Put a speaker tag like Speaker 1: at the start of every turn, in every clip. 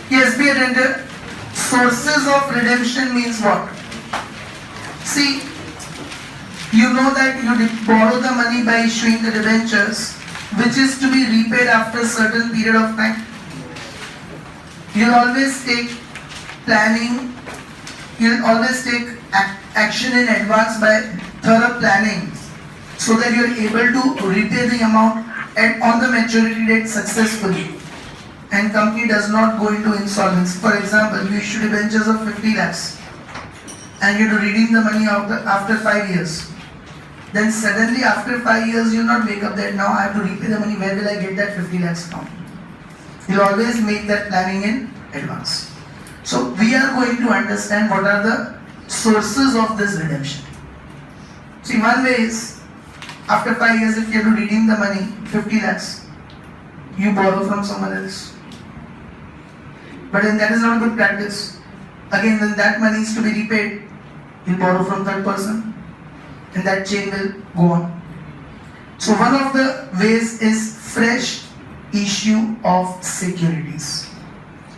Speaker 1: Yes, be attentive. Sources of redemption means what? See, you know that you borrow the money by issuing the debentures, which is to be repaid after a certain period of time. You'll always take planning, you'll always take action in advance by thorough planning so that you're able to repay the amount on the maturity date successfully and company does not go into insolvency. For example, you issue debentures of 50 lakhs and you have to redeem the money after 5 years. Then suddenly after 5 years you'll not wake up that now I have to repay the money, where will I get that 50 lakhs from? You'll always make that planning in advance. So we are going to understand what are the sources of this redemption. See, one way is after 5 years if you have to redeem the money, 50 lakhs, you borrow from someone else. But then that is not a good practice. Again, when that money is to be repaid, you borrow from third person and that chain will go on. So one of the ways is fresh issue of securities.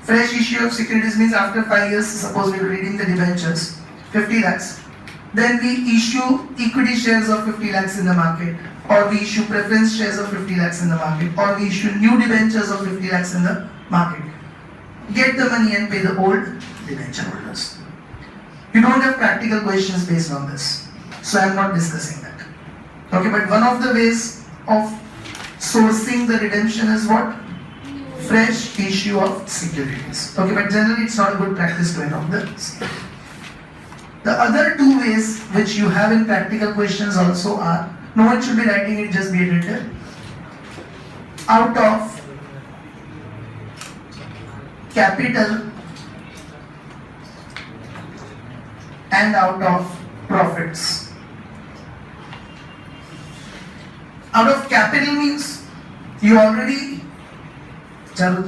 Speaker 1: Fresh issue of securities means after 5 years, suppose we are reading the debentures, 50 lakhs. Then we issue equity shares of 50 lakhs in the market, or we issue preference shares of 50 lakhs in the market, or we issue new debentures of 50 lakhs in the market. Get the money and pay the old debenture holders. You don't have practical questions based on this, so I am not discussing that. Okay, but one of the ways of sourcing the redemption is what? Fresh issue of securities. Okay, but generally it's not a good practice to adopt this. The other two ways which you have in practical questions also are, no one should be writing it, just be edited. Out of capital and out of profits. Out of capital means you already, out of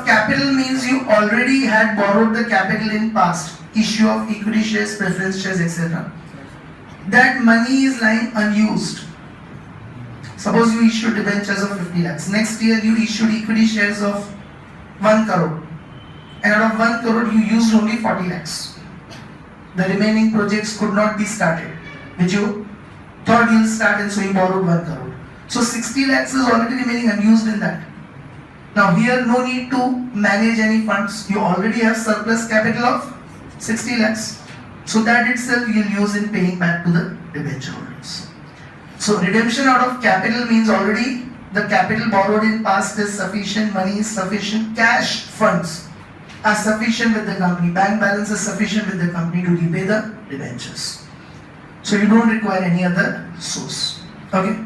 Speaker 1: capital means you already had borrowed the capital in past, issue of equity shares, preference shares, etc. That money is lying unused. Suppose you issued debentures of 50 lakhs. Next year you issued equity shares of 1 crore. And out of 1 crore you used only 40 lakhs. The remaining projects could not be started, which you thought you'll start, and so you borrowed 1 crore. So 60 lakhs is already remaining unused in that. Now here no need to manage any funds. You already have surplus capital of 60 lakhs. So that itself you'll use in paying back to the debenture holders. So redemption out of capital means already the capital borrowed in past is sufficient, money is sufficient, cash funds are sufficient with the company, bank balance is sufficient with the company to repay the debentures. So you don't require any other source. Okay?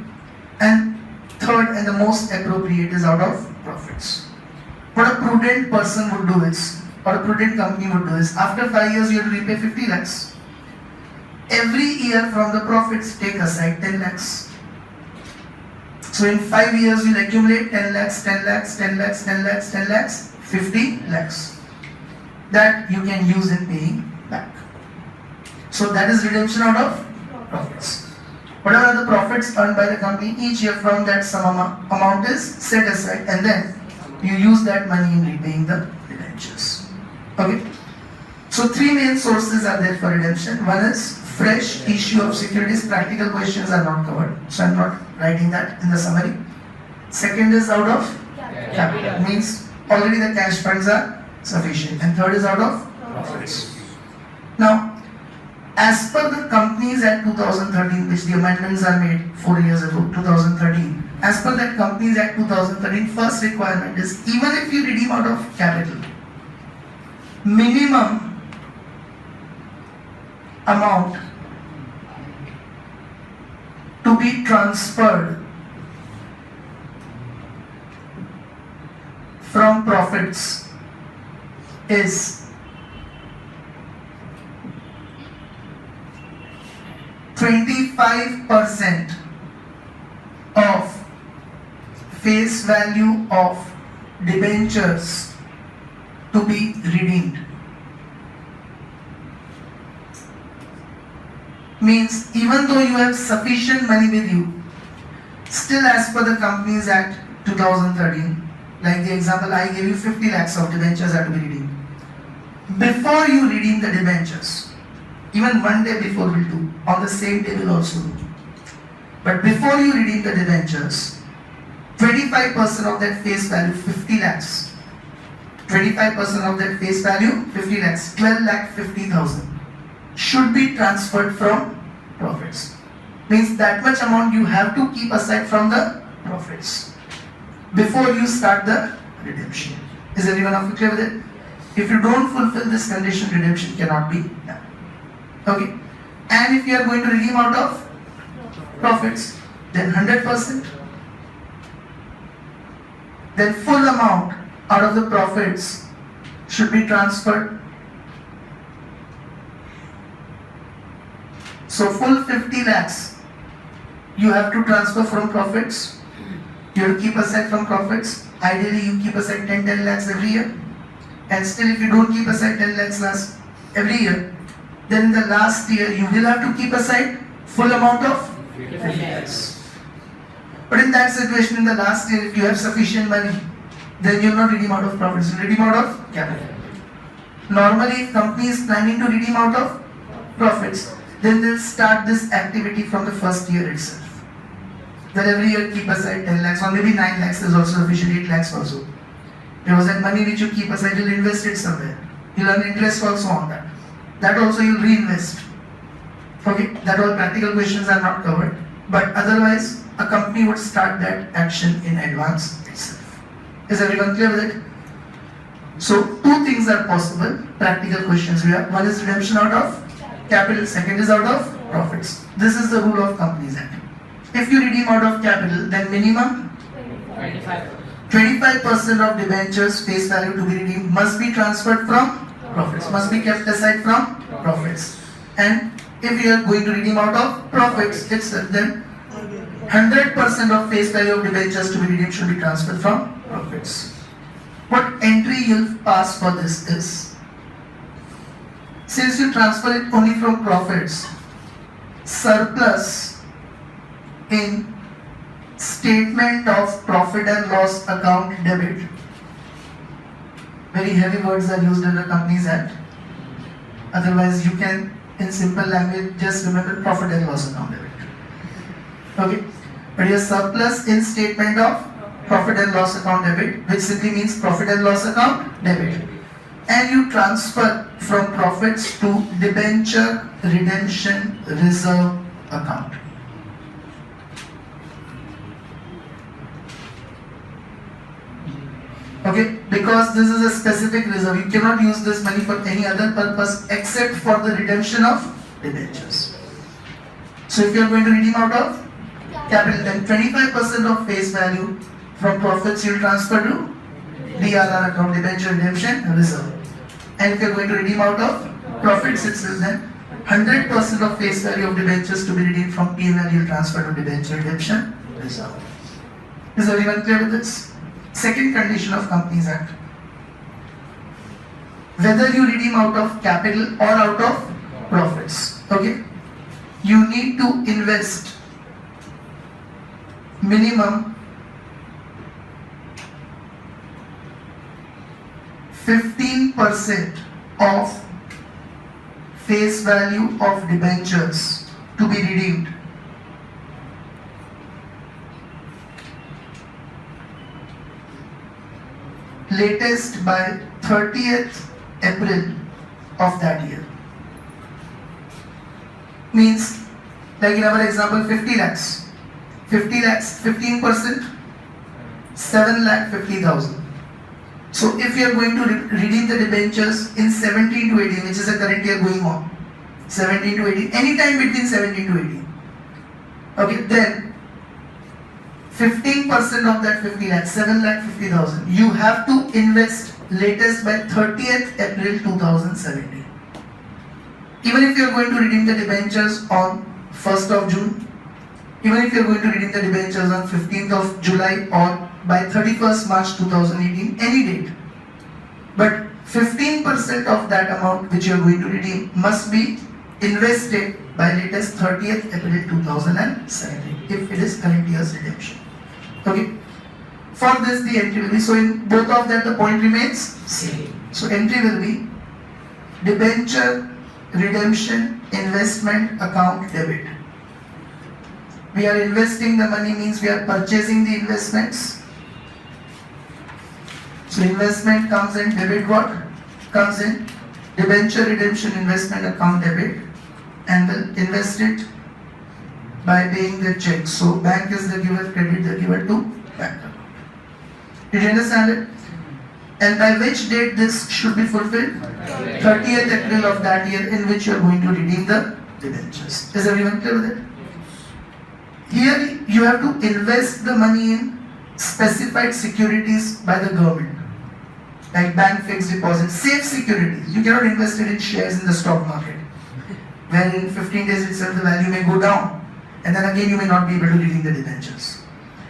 Speaker 1: And third and the most appropriate is out of profits. What a prudent person would do is, or a prudent company would do is, after 5 years you have to repay 50 lakhs. Every year from the profits take aside 10 lakhs. So in 5 years you'll accumulate 10 lakhs, 10 lakhs, 10 lakhs, 10 lakhs, 10 lakhs, 50 lakhs. That you can use in paying back. So that is redemption out of profits. Whatever are the profits earned by the company each year, from that some amount is set aside and then you use that money in repaying the debentures. Okay? So three main sources are there for redemption. One is fresh issue of securities. Practical questions are not covered, so I am not writing that in the summary. Second is out of capital, means already the cash funds are sufficient. And third is out of profits. Now, as per the Companies Act 2013, which the amendments are made 4 years ago, 2013, as per that Companies Act 2013, first requirement is, even if you redeem out of capital, minimum amount to be transferred from profits is 25% of face value of debentures to be redeemed. Means even though you have sufficient money with you, still as per the Companies Act 2013, Like the example I gave you, 50 lakhs of debentures are to be redeemed. Before you redeem the debentures, even one day before will do, on the same day will also do. But before you redeem the debentures, 25% of that face value, 50 lakhs. 25% of that face value, 50 lakhs, 12 lakh 50,000 should be transferred from profits. Means that much amount you have to keep aside from the profits before you start the redemption. Is everyone of you clear with it? If you don't fulfill this condition, redemption cannot be done. Okay. And if you are going to redeem out of profits, then 100%. Then full amount out of the profits should be transferred. So full 50 lakhs you have to transfer from profits. You have to keep aside from profits. Ideally you keep aside 10 lakhs every year. And still if you don't keep aside 10 lakhs every year, then in the last year you will have to keep aside full amount of 50 lakhs. But in that situation, in the last year, if you have sufficient money, then you will not redeem out of profits, you will redeem out of capital. Normally, if company is planning to redeem out of profits, then they will start this activity from the first year itself. That every year keep aside 10 lakhs or maybe 9 lakhs is also sufficient, 8 lakhs also. Because that money which you keep aside, you will invest it somewhere. You will earn interest also on that. That also you will reinvest. Okay, that all practical questions are not covered. But otherwise, a company would start that action in advance itself. Is everyone clear with it? So, two things are possible, practical questions we have. One is redemption out of capital, second is out of profits. This is the rule of Companies Act. If you redeem out of capital, then minimum 25% of debentures face value to be redeemed must be transferred from profits, must be kept aside from profits. And if you are going to redeem out of profits itself, then 100% of face value of debentures to be redeemed should be transferred from profits. What entry you'll pass for this is, since you transfer it only from profits, surplus in statement of profit and loss account debit. Very heavy words are used in the Companies Act. Otherwise, you can, in simple language, just remember profit and loss account debit. Okay, but your surplus in statement of profit and loss account debit, which simply means profit and loss account debit, and you transfer from profits to debenture redemption reserve account. Okay, because this is a specific reserve, you cannot use this money for any other purpose except for the redemption of debentures. So if you are going to redeem out of capital, then 25% of face value from profits you will transfer to DRR account, debenture redemption reserve. And if you are going to redeem out of profits itself, then 100% of face value of debentures to be redeemed from P&L you will transfer to debenture redemption reserve. Is everyone clear with this? Second condition of Companies Act. Whether you redeem out of capital or out of profits, okay, you need to invest minimum 15% of face value of debentures to be redeemed. Latest by 30th April of that year. Means, like in our example, 50 lakhs. 50 lakhs, 15%, 7,50,000. So if you are going to redeem the debentures in 17 to 18, which is the current year going on, 17 to 18, any time between 17 to 18. Okay, then 15% of that 50 lakhs, 7,50,000, you have to invest latest by 30th April 2017. Even if you are going to redeem the debentures on 1st of June, even if you are going to redeem the debentures on 15th of July or by 31st March 2018, any date. But 15% of that amount which you are going to redeem must be invested by latest 30th April 2017 if it is current year's redemption. Okay. For this the entry will be, so in both of that the point remains same. So entry will be debenture redemption investment account debit. We are investing the money means we are purchasing the investments. So investment comes in, debit what? Comes in debenture redemption investment account debit, and will invest it by paying the check. So bank is the giver, credit the giver to bank. Did you understand it? And by which date this should be fulfilled? 30th April of that year in which you are going to redeem the debentures. Is everyone clear with it? Here you have to invest the money in specified securities by the government, like bank fixed deposit, safe securities. You cannot invest it in shares in the stock market, where in 15 days itself the value may go down, and then again you may not be able to redeem the debentures.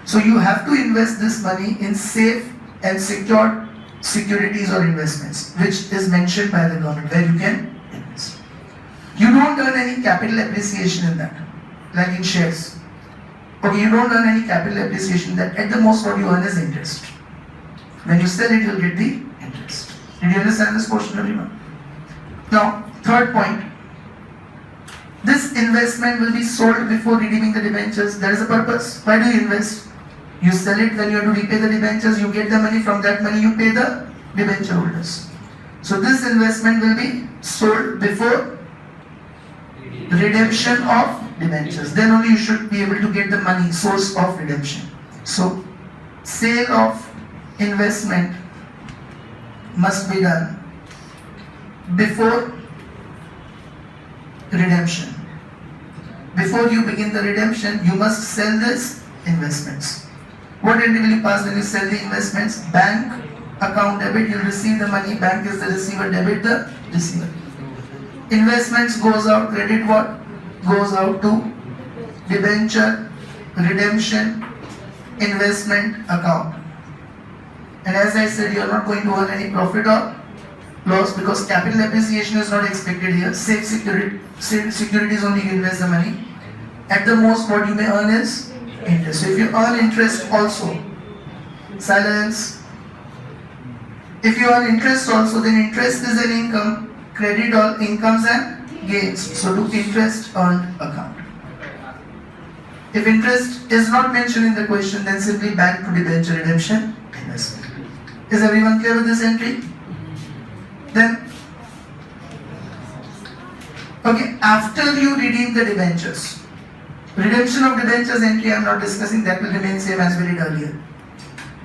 Speaker 1: So you have to invest this money in safe and secured securities or investments, which is mentioned by the government, where you can invest. You don't earn any capital appreciation in that, like in shares. Okay, you don't earn any capital appreciation in that. At the most, what you earn is interest. When you sell it, you'll get the interest. Did you understand this portion, everyone? Now, third point. This investment will be sold before redeeming the debentures. There is a purpose. Why do you invest? You sell it when you have to repay the debentures. You get the money. From that money, you pay the debenture holders. So this investment will be sold before redemption of debentures. Then only you should be able to get the money, source of redemption. So sale of investment must be done before redemption. Before you begin the redemption, you must sell these investments. What entry will you pass when you sell the investments? Bank account debit, you receive the money, bank is the receiver, debit the receiver. Investments goes out, credit what? Goes out to debenture redemption investment account. And as I said, you are not going to earn any profit or loss because capital appreciation is not expected here. Safe securities only you invest the money. At the most, what you may earn is interest. So if you earn interest also, silence. If you earn interest also, then interest is an income. Credit all incomes and gains. So do interest earned account. If interest is not mentioned in the question, then simply bank to debenture redemption investment. Is everyone clear with this entry? Then, okay, after you redeem the debentures, redemption of debentures entry I am not discussing, that will remain same as we did earlier.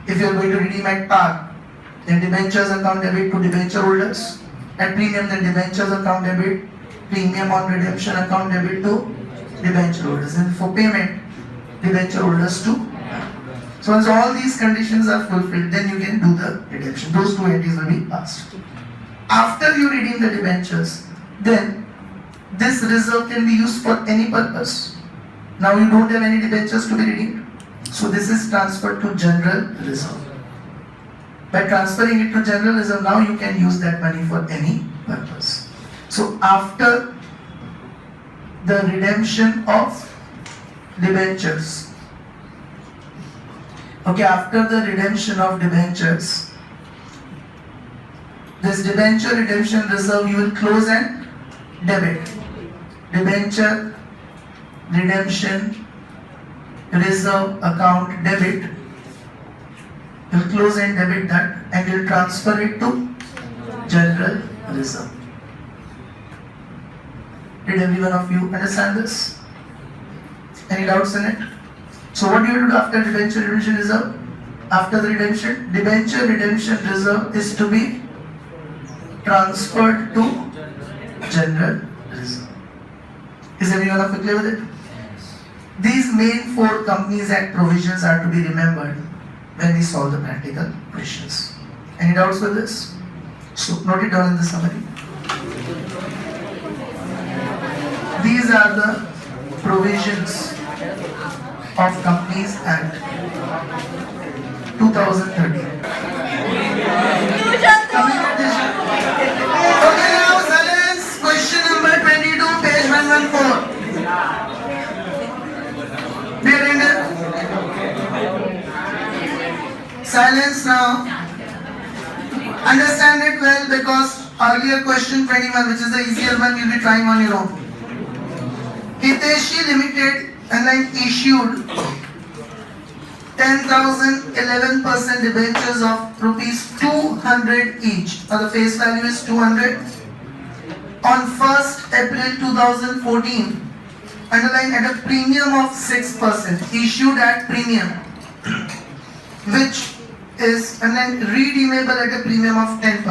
Speaker 1: If you are going to redeem at par, then debentures account debit to debenture holders. At premium, then debentures account debit, premium on redemption account debit to debenture holders. And for payment, debenture holders to. So once all these conditions are fulfilled, then you can do the redemption. Those two entries will be passed. After you redeem the debentures, then this reserve can be used for any purpose. Now you don't have any debentures to be redeemed. So this is transferred to general reserve. By transferring it to general reserve, now you can use that money for any purpose. So after the redemption of debentures, okay, after the redemption of debentures, this debenture redemption reserve you will close and debit. Debenture redemption reserve account debit. You will close and debit that and you will transfer it to general reserve. Did every one of you understand this? Any doubts in it? So what do you do after debenture redemption reserve? After the redemption, debenture redemption reserve is to be transferred to general reserve. Is everyone of you clear with it? These main 4 Companies Act provisions are to be remembered when we solve the practical questions. Any doubts with this? So note it down in the summary. These are the provisions of Companies Act 2013. Okay, now silence. Question number 22, page 114. Dear reader, sense now? Understand it well, because earlier question 21, which is the easier one, you'll be trying on your own. Hiteshi Limited and then issued 10,011% debentures of rupees 200 each. Now the face value is 200. On 1st April 2014, underline at a premium of 6%, issued at premium, which is and then redeemable at a premium of 10%.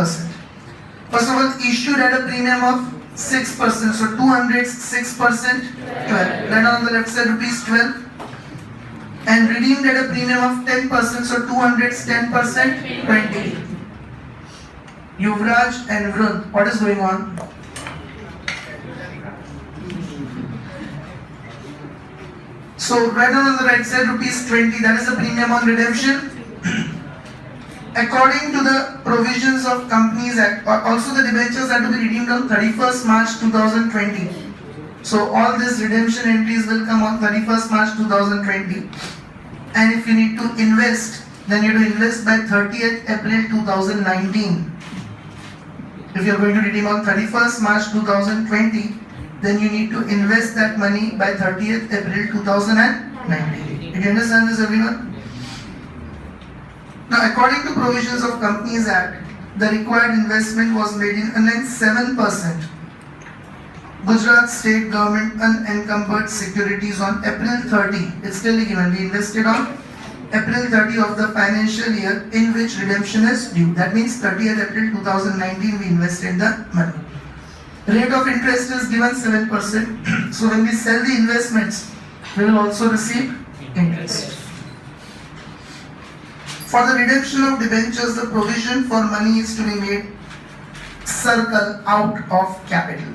Speaker 1: First of all, issued at a premium of 6%, so 200 6%, 12. Then on the left side rupees 12. And redeemed at a premium of 10%, so 200 10%, 20. Yuvraj and Vrun, what is going on? So right on the right side rupees 20, that is the premium on redemption. According to the provisions of Companies Act, also the debentures are to be redeemed on 31st March 2020. So all these redemption entries will come on 31st March 2020. And if you need to invest, then you have to invest by 30th April 2019. If you are going to redeem on 31st March 2020, then you need to invest that money by 30th April 2019. Did you understand this, everyone? Now, according to provisions of Companies Act, the required investment was made in 7%. Gujarat State Government unencumbered securities on April 30. It's still given. We invested on April 30 of the financial year in which redemption is due. That means 30th April 2019 we invested the money. Rate of interest is given 7%. So when we sell the investments, we will also receive interest. For the redemption of debentures, the provision for money is to be made circle out of capital.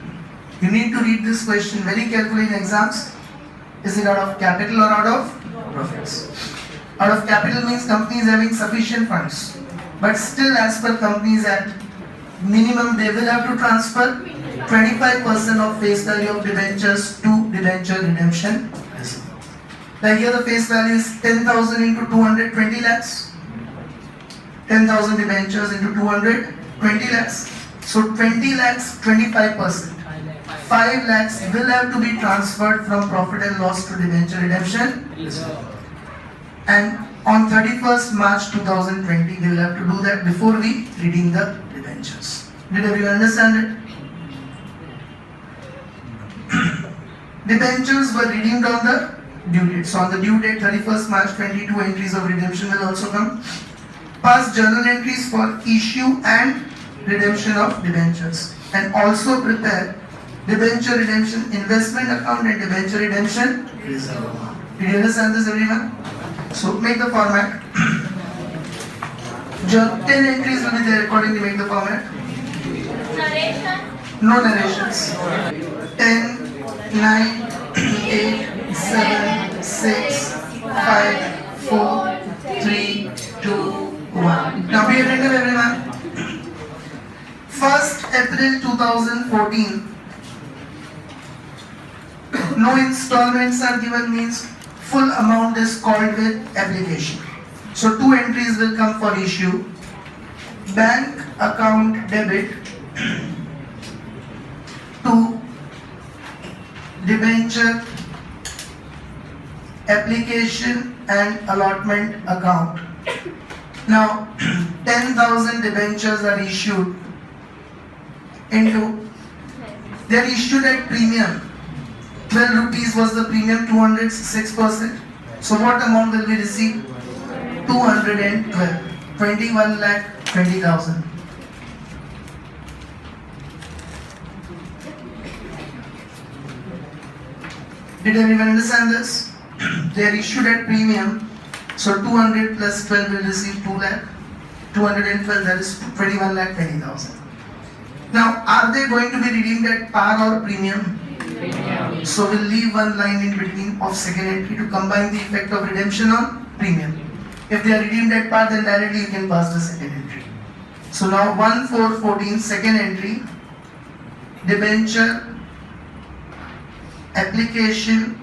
Speaker 1: You need to read this question very carefully in exams. Is it out of capital or out of profits? Out of capital means company is having sufficient funds. But still, as per Companies Act, minimum they will have to transfer 25% of face value of debentures to debenture redemption. Like here the face value is 10,000 into 220 lakhs. 10,000 debentures into 220 lakhs. So 20 lakhs, 25%. 5 lakhs will have to be transferred from profit and loss to debenture redemption. And on 31st March 2020, we will have to do that before we redeem the debentures. Did everyone understand it? Debentures were redeemed on the due date. So on the due date 31st March 22, entries of redemption will also come. Pass journal entries for issue and redemption of debentures, and also prepare debenture redemption investment account and debenture redemption reserve account. Did you understand this, everyone? So make the format. 10 entries will be there accordingly. Make the format. No narrations. 10, 9, 8, 7, 6, 5, 4, 3, 2, 1. Now be attentive, everyone. 1st April 2014. No installments are given means full amount is called with application. So 2 entries will come for issue. Bank account debit to debenture application and allotment account. Now 10,000 debentures are issued into, they are issued at premium. 12 rupees was the premium, 206%. So what amount will we receive? 212. 21 lakh 20,000. Did everyone understand this? They are issued at premium. So 200 plus 12 will receive 2 lakh. 212, that is 21 lakh 20,000. Now, are they going to be redeemed at par or premium? So we'll leave one line in between of second entry to combine the effect of redemption on premium. If they are redeemed at par, then directly you can pass the second entry. So now 1/4/14 second entry, debenture application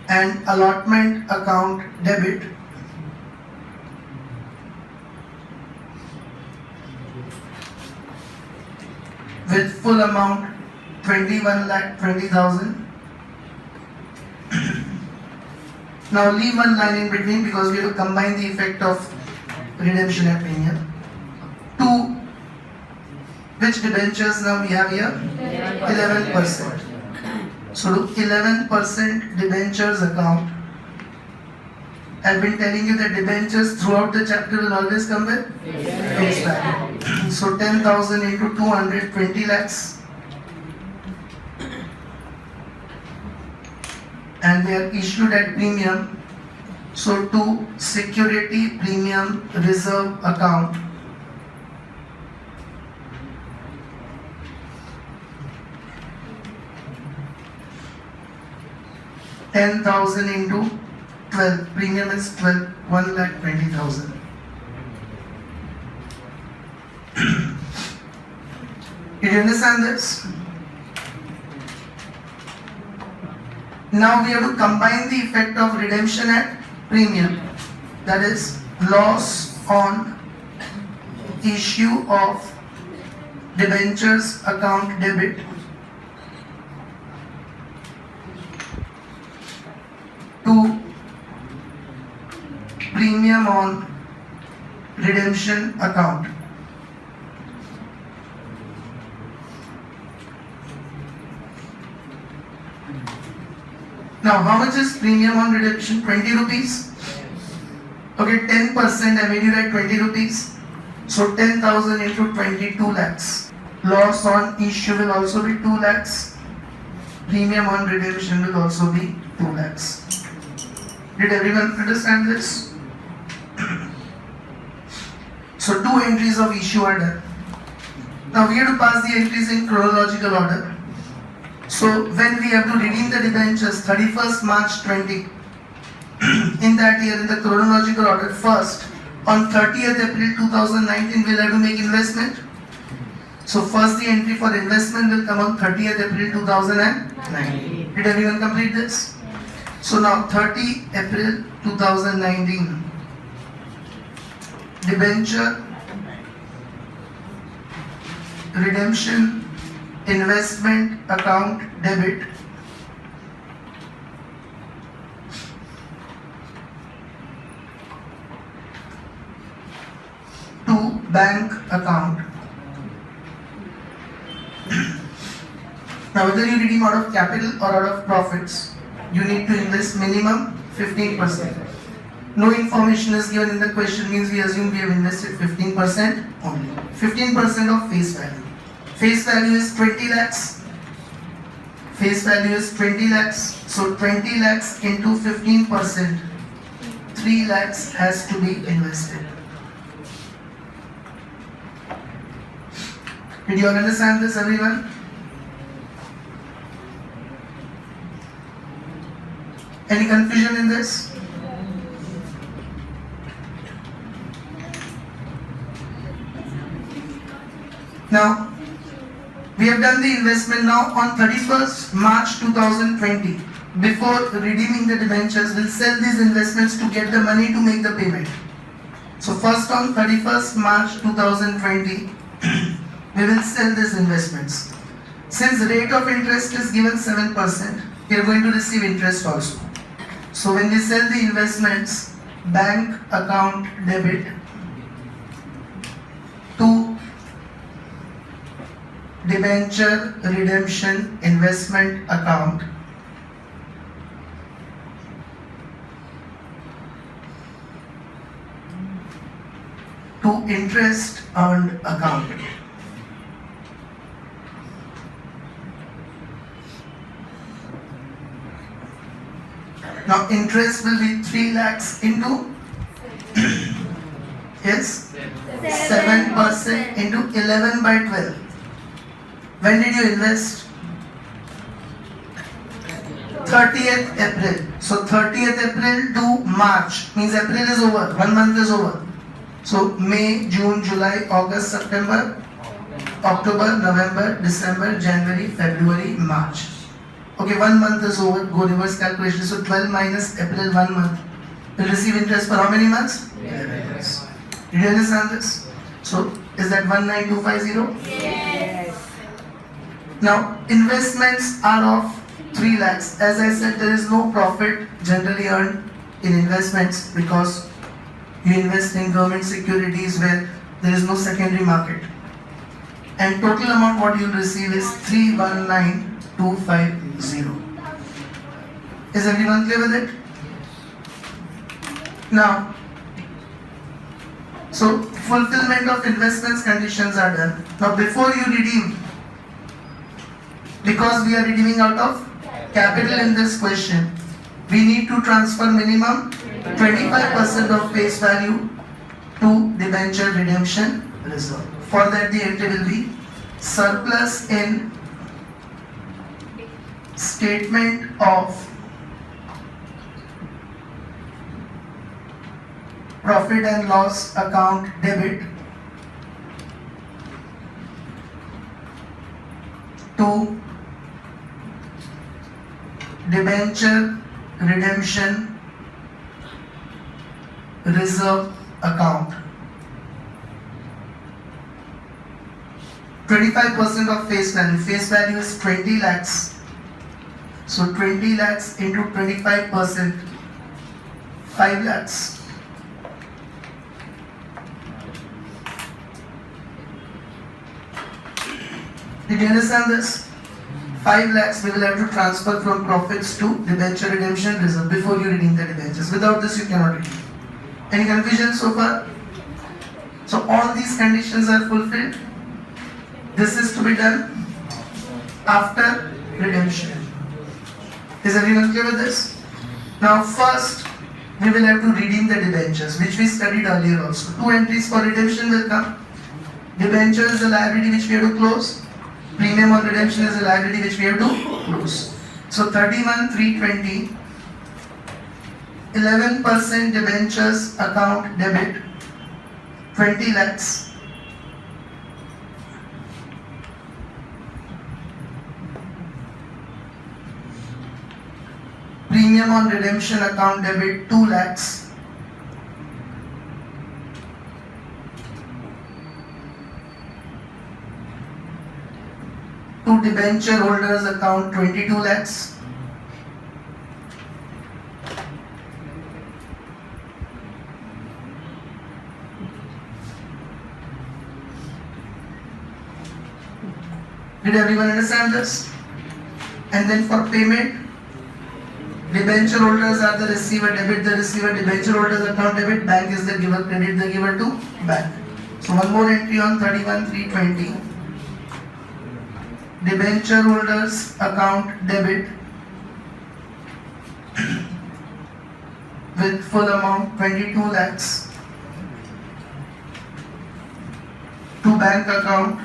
Speaker 1: and allotment account debit with full amount 21,20,000. Now leave one line in between because we have to combine the effect of redemption at premium. 2. Which debentures now we have here? 11%. So to 11% debentures account. I've been telling you that debentures throughout the chapter will always come with face value. So 10,000 into 200, 20 lakhs. And they are issued at premium. So to security premium reserve account. $10,000 into 12. Premium is 12. 1,20,000. Did you understand this? Now we have to combine the effect of redemption at premium, that is loss on issue of debentures account debit to premium on redemption account. Now, how much is premium on redemption? 20 rupees. Okay, 10% I made you write 20 rupees. So 10,000 into 22 lakhs. Loss on issue will also be 2 lakhs. Premium on redemption will also be 2 lakhs. Did everyone understand this? So 2 entries of issue are done. Now we have to pass the entries in chronological order. So when we have to redeem the debentures 31st March 20, in that year in the chronological order, first on 30th April 2019 we'll have to make investment. So first the entry for investment will come on 30th April 2019. Did everyone complete this? So now 30 April 2019, debenture redemption investment account debit to bank account. Now whether you redeem out of capital or out of profits, you need to invest minimum 15%. No information is given in the question means we assume we have invested 15% only. 15% of face value. Face value is 20 lakhs. Face value is 20 lakhs. So 20 lakhs into 15%, 3 lakhs has to be invested. Did you all understand this, everyone? Any confusion in this? Now, we have done the investment now on 31st March 2020. Before redeeming the debentures, we'll sell these investments to get the money to make the payment. So first on 31st March 2020, we will sell these investments. Since the rate of interest is given 7%, we are going to receive interest also. So when we sell the investments, bank account debit to debenture redemption investment account to interest earned account. Now interest will be 3 lakhs into yes 7% into 11 by 12. When did you invest? 30th April. So 30th April to March means April is over. 1 month is over. So May, June, July, August, September, October, November, December, January, February, March. Okay, 1 month is over. Go reverse calculation. So 12 minus April, 1 month. Will receive interest for how many months? 11 months. Did you understand this? So is that 19250?
Speaker 2: Yes.
Speaker 1: Now investments are of 3 lakhs. As I said, there is no profit generally earned in investments because you invest in government securities where there is no secondary market. And total amount what you will receive is 319,250. Is everyone clear with it? Now, so fulfillment of investments conditions are done. Now before you redeem, because we are redeeming out of capital in this question, we need to transfer minimum 25% of face value to debenture redemption reserve. For that the entry will be surplus in statement of profit and loss account debit to debenture redemption reserve account. 25% of face value. Face value is 20 lakhs. So 20 lakhs into 25%, 5 lakhs. Did you understand this? 5 lakhs we will have to transfer from profits to debenture redemption reserve before you redeem the debentures. Without this you cannot redeem. Any confusion so far? So all these conditions are fulfilled. This is to be done after redemption. Is everyone clear with this? Now first we will have to redeem the debentures, which we studied earlier also. 2 entries for redemption will come. Debenture is a liability which we have to close. Premium on redemption is a liability which we have to close. So 31,320, 11% debentures account debit, 20 lakhs. Premium on redemption account debit 2 lakhs. To debenture holders account 22 lakhs. Did everyone understand this? And then for payment, debenture holders are the receiver, debit the receiver, debenture holders account debit, bank is the giver, credit the giver to bank. So one more entry on 31,320. Debenture holders account debit with full amount 22 lakhs to bank account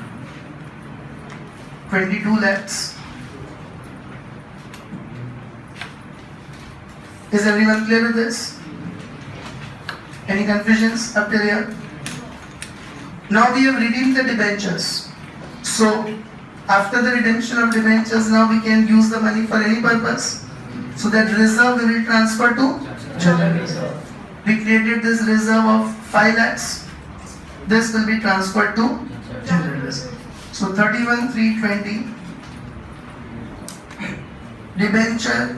Speaker 1: 22 lakhs. Is everyone clear with this? Any confusions up till here? Now we have redeemed the debentures. So after the redemption of debentures, now we can use the money for any purpose. So that reserve we will transfer to general reserve. We created this reserve of 5 lakhs. This will be transferred to general reserve. So 31,320 debenture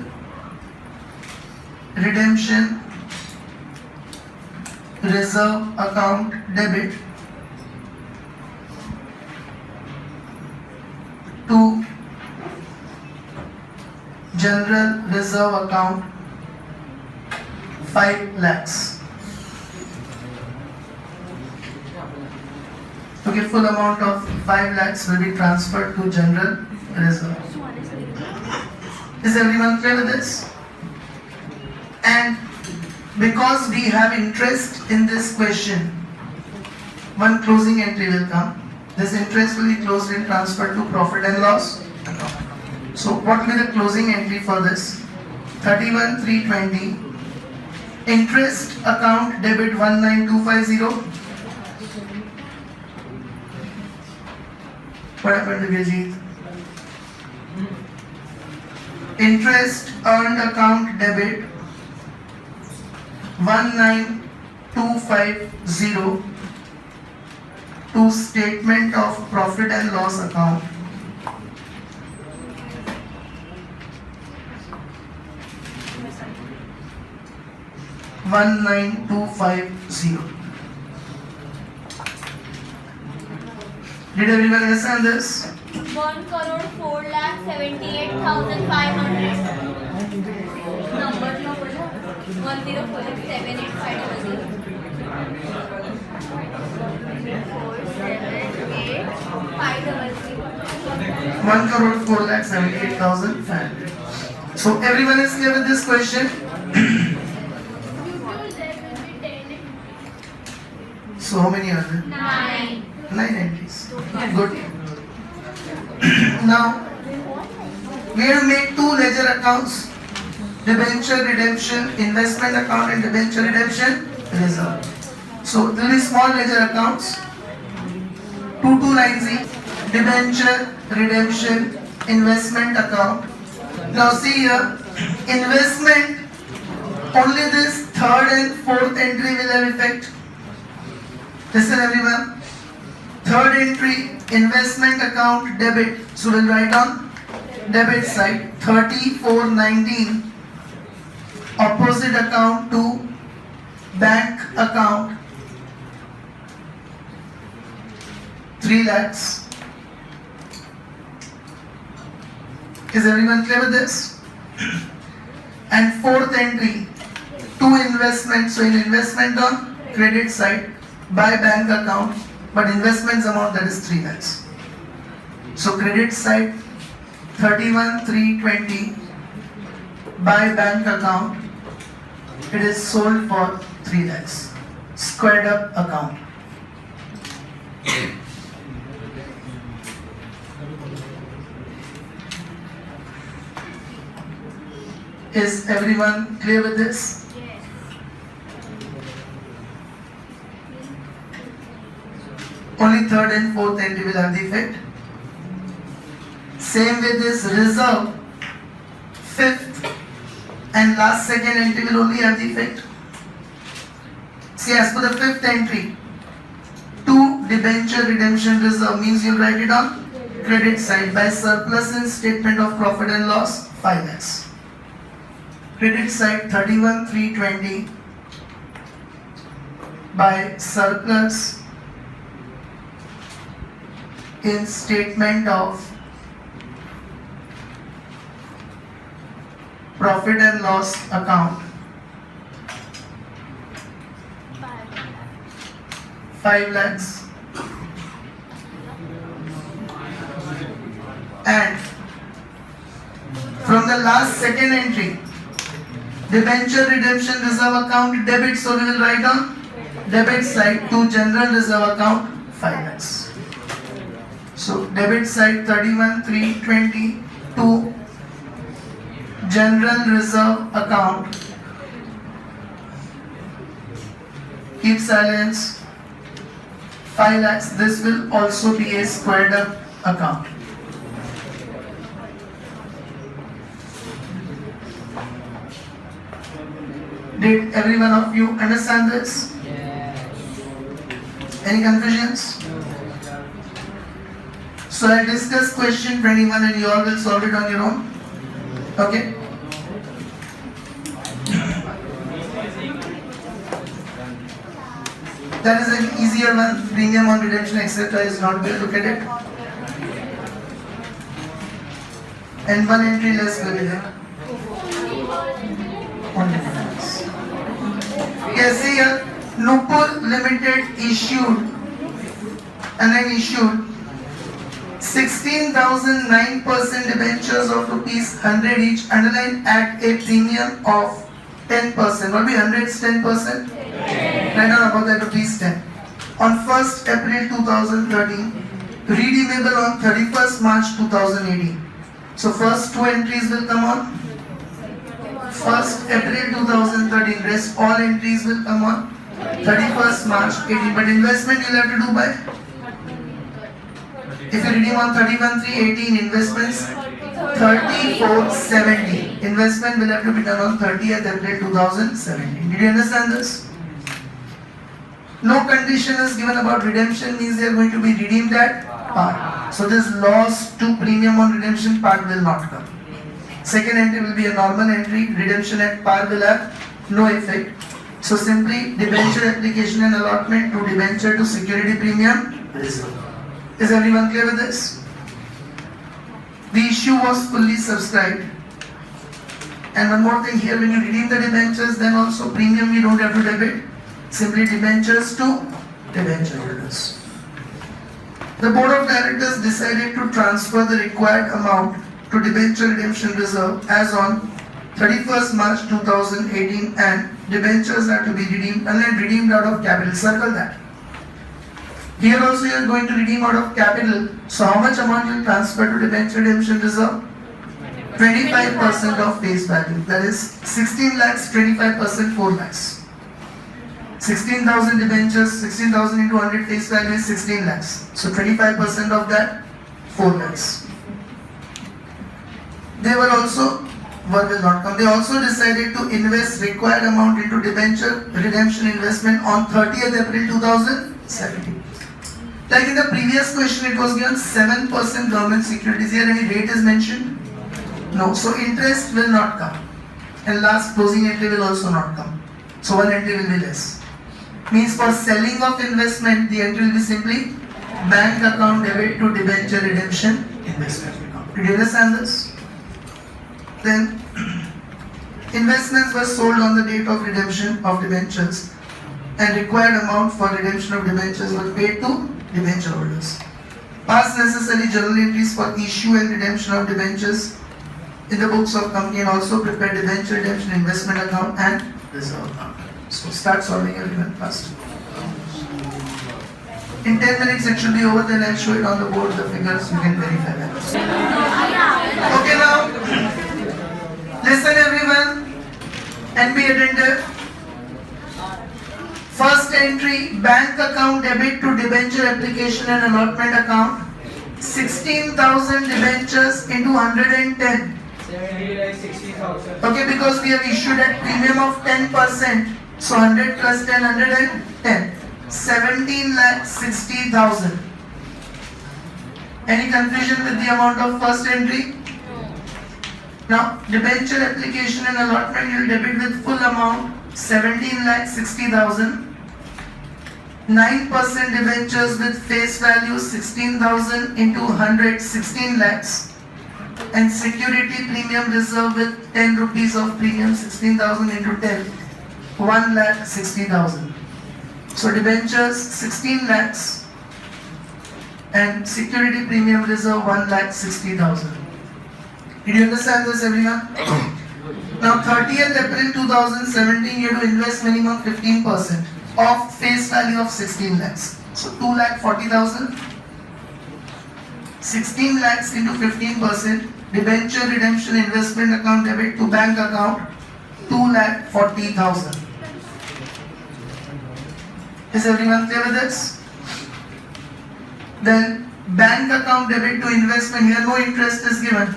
Speaker 1: redemption reserve account debit to general reserve account 5 lakhs. Okay, full amount of 5 lakhs will be transferred to general reserve. Is everyone clear with this? And because we have interest in this question, one closing entry will come. This interest will be closed and transferred to profit and loss account. So what will be the closing entry for this? 31,320. Interest account debit 19,250. What happened to Vijay? Interest earned account debit 19,250 to statement of profit and loss account 19250. Did everyone understand this?
Speaker 2: 1,04,78,500. Number 104,78,500.
Speaker 1: 1,04,78,500. So everyone is clear with this question? So how many are there?
Speaker 2: 9.
Speaker 1: 9 entries. Good. Now we have to make 2 ledger accounts: debenture redemption investment account and debenture redemption reserve. So there will be small ledger accounts, 2 lines each: debenture redemption investment account. Now see here, investment, only this third and fourth entry will have effect. Listen everyone. Third entry, investment account debit. So we'll write on debit side 3419, opposite account to bank account 3 lakhs. Is everyone clear with this? And fourth entry, 2 investments. So in investment on credit side by bank account, but investments amount, that is 3 lakhs. So credit side 31,320 by bank account, it is sold for 3 lakhs. Squared up account. Is everyone clear with this? Only third and fourth entry will have the effect. Same with this reserve, fifth and last second entry will only have the effect. See, as per the fifth entry, 2 debenture redemption reserve means you write it on credit side by surplus in statement of profit and loss 5 lakhs. Credit side 31,320 by surplus in statement of profit and loss account 5 lakhs, and from the last second entry, debenture redemption reserve account debit, so we will write on debit side to general reserve account 5 lakhs. So debit side 31,320 to general reserve account, keep silence, 5 lakhs. This will also be a squared up account. Did every one of you understand this? Any confusions? So I'll discuss question 21 and you all will solve it on your own. Okay? That is an easier one. Premium on redemption, etc. is not good. Look at it. And one entry less will be there. Only one less. Yes, see here. Nupur Limited issued and then issued 16,009% debentures of rupees 100 each, underline at a premium of 10%. What will be 100 is 10%? Write down about that, rupees 10. On 1st April 2013, redeemable on 31st March 2018. So first 2 entries will come on 1st April 2013. Rest all entries will come on 31st March 18. But investment you will have to do by, if you redeem on 31/3/18, investments 34/70. Investment will have to be done on 30th April 2017. Did you understand this? No condition is given about redemption, means they are going to be redeemed at par. So this loss to premium on redemption part will not come. Second entry will be a normal entry. Redemption at par will have no effect. So simply debenture application and allotment to debenture to security premium reserve. Is everyone clear with this? The issue was fully subscribed. And one more thing here, when you redeem the debentures, then also premium you don't have to debit. Simply debentures to debenture holders. The board of directors decided to transfer the required amount to debenture redemption reserve as on 31st March 2018, and debentures are to be redeemed and redeemed out of capital. Circle that. Here also you are going to redeem out of capital. So how much amount you will transfer to debenture redemption reserve? 25% of face value. That is 16 lakhs, 25%, 4 lakhs. 16,000 debentures, 16,000 into 100 face value is 16 lakhs. So 25% of that, 4 lakhs. They were also, what will not come, they also decided to invest required amount into debenture redemption investment on 30th April 2017. Like in the previous question, it was given 7% government securities. Here any rate is mentioned? No. So interest will not come. And last closing entry will also not come. So one entry will be less. Means for selling of investment, the entry will be simply bank account debit to debenture redemption investment account. Did you understand this? Then investments were sold on the date of redemption of debentures, and required amount for redemption of debentures were paid to debenture holders. Pass necessary journal entries for issue and redemption of debentures in the books of company, and also prepare debenture redemption investment account and reserve account. So start solving everyone fast. In 10 minutes it should be over, then I'll show it on the board, the figures, you can verify that. Okay, now listen everyone and be attentive. First entry, bank account debit to debenture application and allotment account, 16,000 debentures into 110. Okay, because we have issued at premium of 10%, so 100 plus 10, 110. 17 lakh 60,000. Any confusion with the amount of first entry? Now, debenture application and allotment, you will debit with full amount 17 lakh 60,000. 9% debentures with face value 16,000 into 100, 16 lakhs. And security premium reserve with 10 rupees of premium, 16,000 into 10, 1 lakh 60,000. So debentures 16 lakhs and security premium reserve 1 lakh 60,000. Did you understand this, everyone? Now 30th April 2017, you have to invest minimum 15% of face value of 16 lakhs. So 2 lakh 40,000. 16 lakhs into 15%, debenture redemption investment account debit to bank account 2 lakh 40,000. Is everyone clear with this? Then bank account debit to investment, here no interest is given.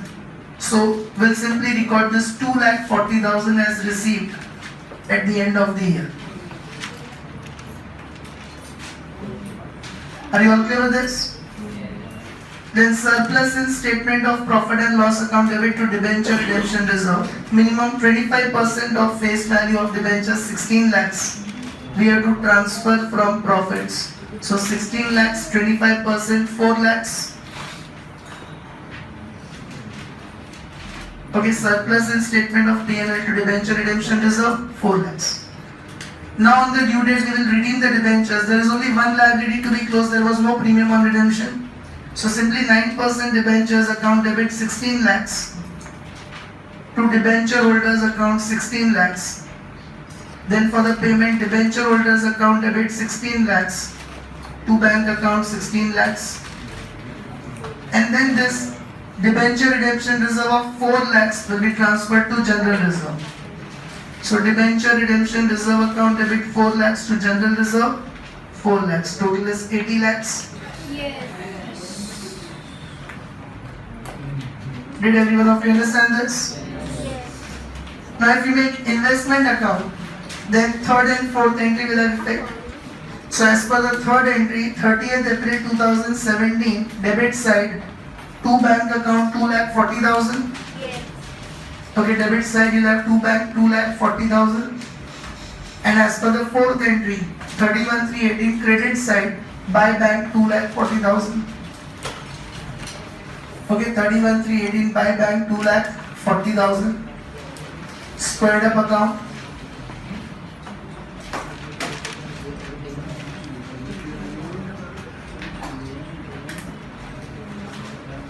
Speaker 1: So we'll simply record this 2 lakh 40,000 as received at the end of the year. Are you all clear with this? Then surplus in statement of profit and loss account debit to debenture redemption reserve. Minimum 25% of face value of debenture 16 lakhs. We have to transfer from profits. So 16 lakhs, 25%, 4 lakhs. Okay, surplus in statement of P&L to debenture redemption reserve, 4 lakhs. Now on the due date, we will redeem the debentures. There is only one liability to be closed. There was no premium on redemption. So simply 9% debentures account debit 16 lakhs to debenture holders account 16 lakhs. Then for the payment, debenture holders account debit 16 lakhs to bank account 16 lakhs. And then this debenture redemption reserve of 4 lakhs will be transferred to general reserve. So debenture redemption reserve account debit 4 lakhs to general reserve, 4 lakhs. Total is 80 lakhs.
Speaker 2: Yes.
Speaker 1: Did everyone of you understand this?
Speaker 2: Yes.
Speaker 1: Now if you make investment account, then third and fourth entry will have effect. So as per the third entry, 30th April 2017, debit side, to bank account 2 lakh 40,000.
Speaker 2: Yes.
Speaker 1: Okay, debit side you'll have 2 lakh 40,000. And as per the fourth entry, 31,318 credit side, by bank 2,40,000. Okay, 31,318 by bank 2,40,000. Squared up account.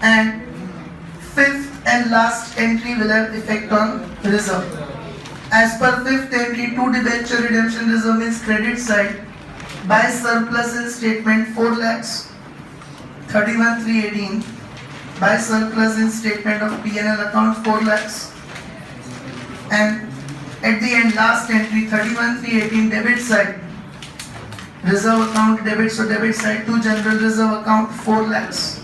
Speaker 1: And fifth and last entry will have effect on reserve. As per fifth entry, two debenture redemption reserve means credit side by surplus in statement 4 lakhs, 31,318 by surplus in statement of P&L account 4 lakhs, and at the end last entry 31,318 debit side reserve account debit, so debit side to general reserve account 4 lakhs.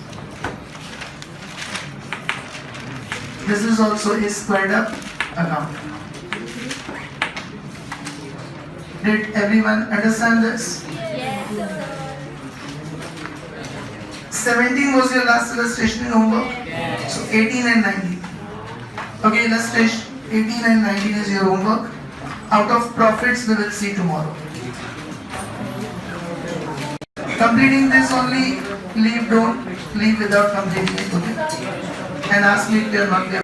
Speaker 1: This is also a squared up account. Did everyone understand this?
Speaker 2: Yes, sir.
Speaker 1: 17 was your last illustration in homework. So 18 and 19. Okay, illustration 18 and 19 is your homework. Out of profits we will see tomorrow. Completing this only, don't leave without completing it, okay? And ask me if you are not there.